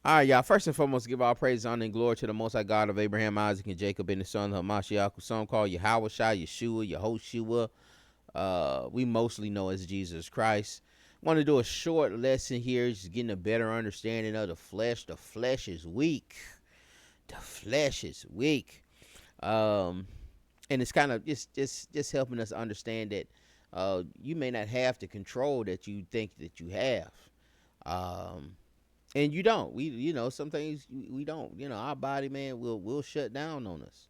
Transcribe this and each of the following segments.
All right, y'all. First and foremost, give all praise, honor, and glory to the Most High God of Abraham, Isaac, and Jacob, and the son of Hamashiach, who some call Yahweh Shai, Yeshua, Yehoshua. We mostly know as Jesus Christ. Want to do a short lesson here, just getting a better understanding of the flesh. The flesh is weak. The flesh is weak. Um, and it's kind of just helping us understand that you may not have the control that you think that you have. Um, and you don't. Some things we don't. Our body, man, will shut down on us.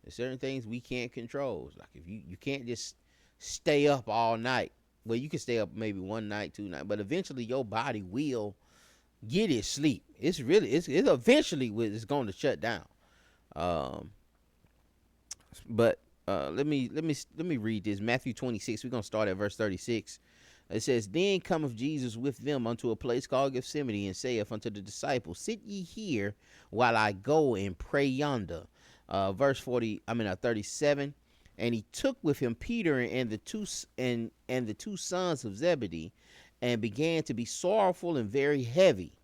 There's certain things we can't control. Like if you can't just stay up all night. Well, you can stay up maybe one night, two nights, but eventually your body will get its sleep. It's eventually it's going to shut down. Um, but let me read this. Matthew 26. We're gonna start at verse 36. It says, Then cometh Jesus with them unto a place called Gethsemane, and saith unto the disciples, Sit ye here while I go and pray yonder. Verse 37. And he took with him Peter and the two sons of Zebedee, and began to be sorrowful and very heavy.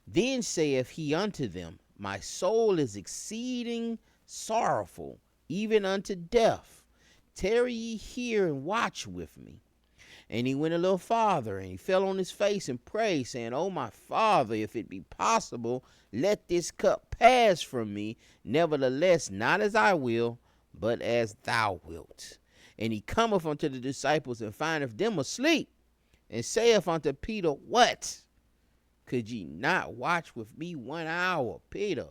Then saith he unto them, My soul is exceeding sorrowful, even unto death. Tarry ye here and watch with me. And he went a little farther, and he fell on his face and prayed, saying, O my Father, if it be possible, let this cup pass from me. Nevertheless, not as I will, but as thou wilt. And he cometh unto the disciples, and findeth them asleep, and saith unto Peter, What? Could ye not watch with me 1 hour, Peter?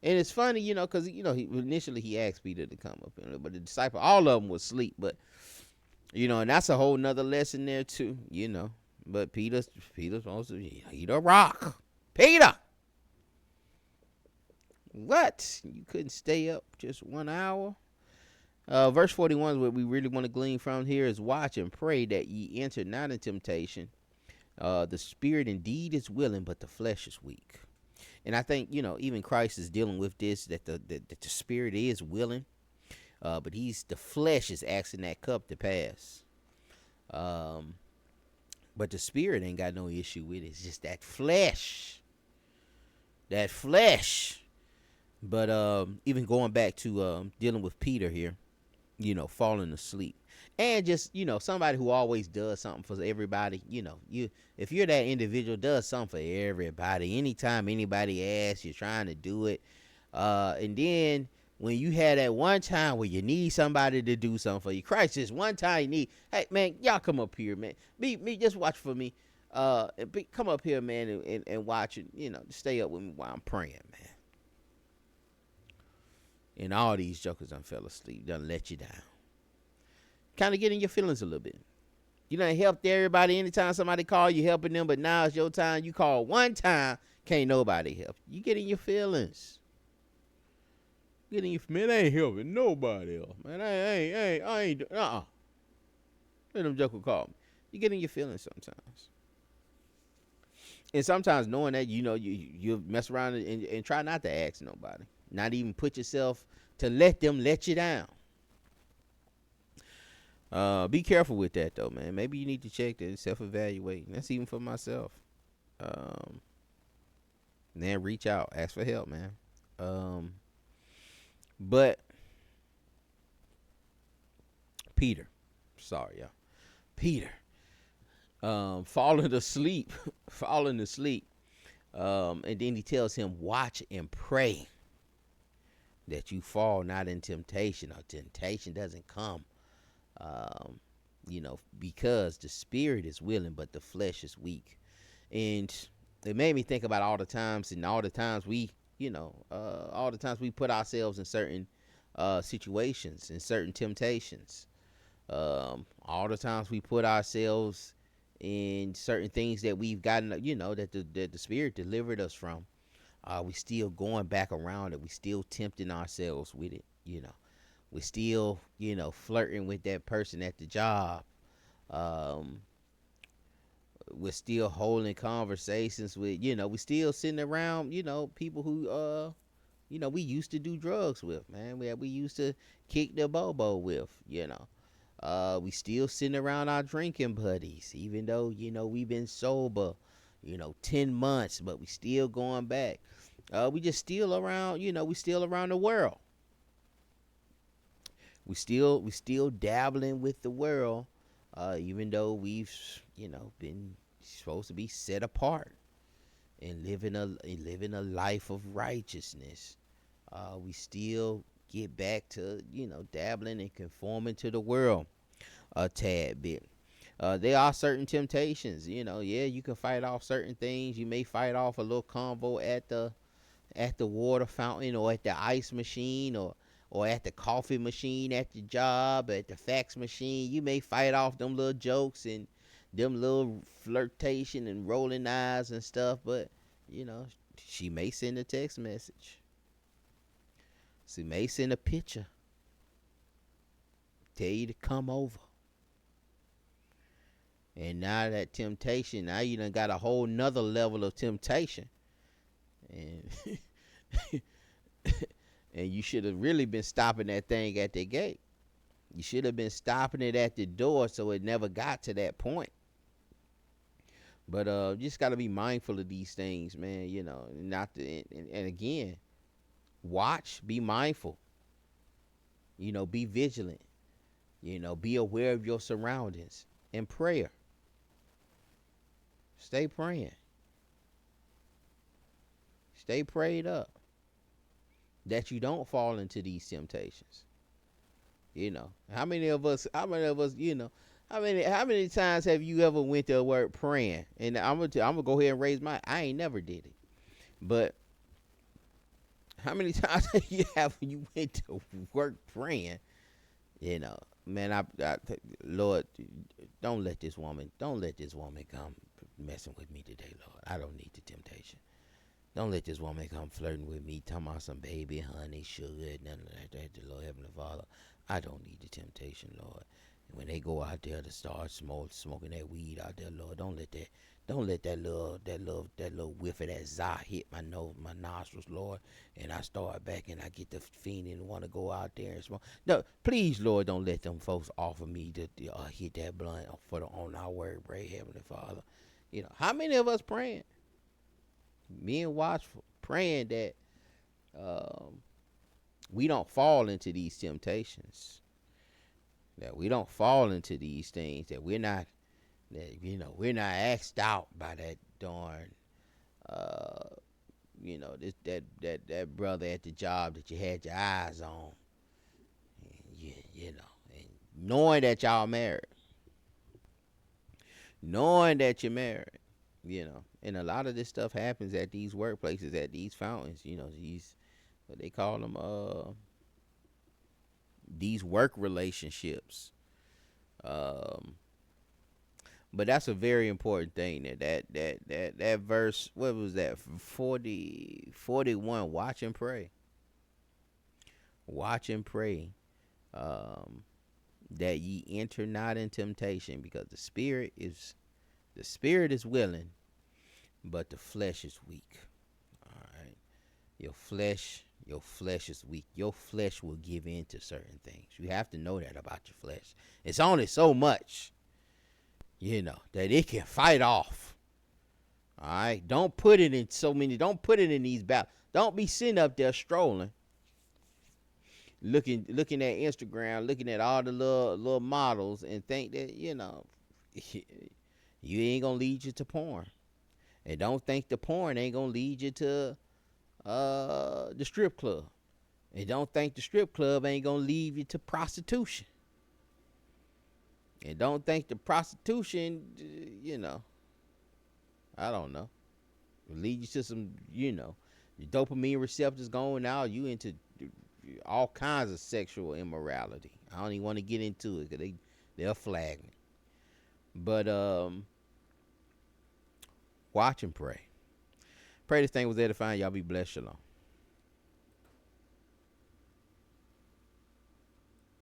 And it's funny, because he initially he asked Peter to come up, but the disciple, all of them was asleep. But and that's a whole nother lesson there too. But Peter's supposed to eat a rock. Peter, what? You couldn't stay up just 1 hour? Verse 41 is what we really want to glean from here is watch and pray that ye enter not in temptation. The spirit indeed is willing, but the flesh is weak. And I think, even Christ is dealing with this, that the spirit is willing, but the flesh is asking that cup to pass. But the spirit ain't got no issue with it. It's just that flesh. That flesh. But even going back to dealing with Peter here, falling asleep. And just, somebody who always does something for everybody, if you're that individual, does something for everybody. Anytime anybody asks, you're trying to do it. And then when you had that one time where you need somebody to do something for you, Christ, just one time you need, hey man, y'all come up here, man. Me, just watch for me. Come up here, man, and watch it. Stay up with me while I'm praying, man. And all these jokers done fell asleep, done let you down. Kind of get in your feelings a little bit. You done helped everybody anytime somebody call you helping them, but now it's your time. You call one time, can't nobody help. You get in your feelings. Get in your man, I ain't helping nobody else. Man, I ain't let them joker call me. You get in your feelings sometimes. And sometimes knowing that, you mess around and try not to ask nobody. Not even put yourself to let them let you down. Be careful with that though, man. Maybe you need to check that, self-evaluate. And that's even for myself. Then reach out, ask for help, man. But Peter, sorry, y'all. Peter, falling asleep, falling asleep. And then he tells him, watch and pray that you fall not in temptation, or temptation doesn't come. Because the spirit is willing, but the flesh is weak. And it made me think about all the times we put ourselves in certain situations, in certain temptations. All the times we put ourselves in certain things that we've gotten, that the spirit delivered us from. We still going back around it. We still tempting ourselves with it. We still, flirting with that person at the job. We're still holding conversations with, we still sitting around, people who, we used to do drugs with, man. We used to kick the bobo with, we still sitting around our drinking buddies, even though, we've been sober, 10 months, but we still going back. We just still around, we still around the world. We still dabbling with the world, even though we've, been supposed to be set apart and living a life of righteousness. We still get back to, dabbling and conforming to the world a tad bit. There are certain temptations, yeah, you can fight off certain things. You may fight off a little convo at the water fountain, or at the ice machine, or at the coffee machine at the job, at the fax machine. You may fight off them little jokes and them little flirtation and rolling eyes and stuff, but you know, she may send a text message. She may send a picture, tell you to come over. And now that temptation, now you done got a whole nother level of temptation. And and you should have really been stopping that thing at the gate. You should have been stopping it at the door so it never got to that point. But just got to be mindful of these things, man. Not to, and again, watch, be mindful. Be vigilant. Be aware of your surroundings, and prayer. Stay praying. Stay prayed up that you don't fall into these temptations. How many of us, how many times have you ever went to work praying? And I'm gonna go ahead and raise my, I ain't never did it. But how many times have you went to work praying? Man, Lord, don't let this woman come messing with me today, Lord. I don't need the temptation. Don't let this woman come flirting with me, talking about some baby, honey, sugar, none of that, Lord Heavenly Father. I don't need the temptation, Lord. And when they go out there to start smoking that weed out there, Lord, don't let that little whiff of that za hit my nose, my nostrils, Lord. And I start back and I get the fiending and want to go out there and smoke. No, please, Lord, don't let them folks offer me to hit that blunt on our word, pray, Heavenly Father. How many of us praying? Being watchful, praying that we don't fall into these temptations, that we don't fall into these things, that we're not asked out by that darn that brother at the job that you had your eyes on, and knowing that y'all married, knowing that you're married. And a lot of this stuff happens at these workplaces, at these fountains, these, what they call them, these work relationships. But that's a very important thing, that verse, what was that, 41, watch and pray. Watch and pray, that ye enter not in temptation, because the spirit is willing, but the flesh is weak. All right. Your flesh is weak. Your flesh will give in to certain things. You have to know that about your flesh. It's only so much, that it can fight off. All right. Don't put it in these battles. Don't be sitting up there strolling, looking at Instagram, looking at all the little models, and think that, you ain't gonna lead you to porn. And don't think the porn ain't gonna lead you to the strip club. And don't think the strip club ain't gonna lead you to prostitution. And don't think the prostitution, I don't know, lead you to some, your dopamine receptors going out. You into all kinds of sexual immorality. I don't even want to get into it, because they'll flag me. But watch and pray. Pray this thing was edifying. Y'all be blessed. Shalom.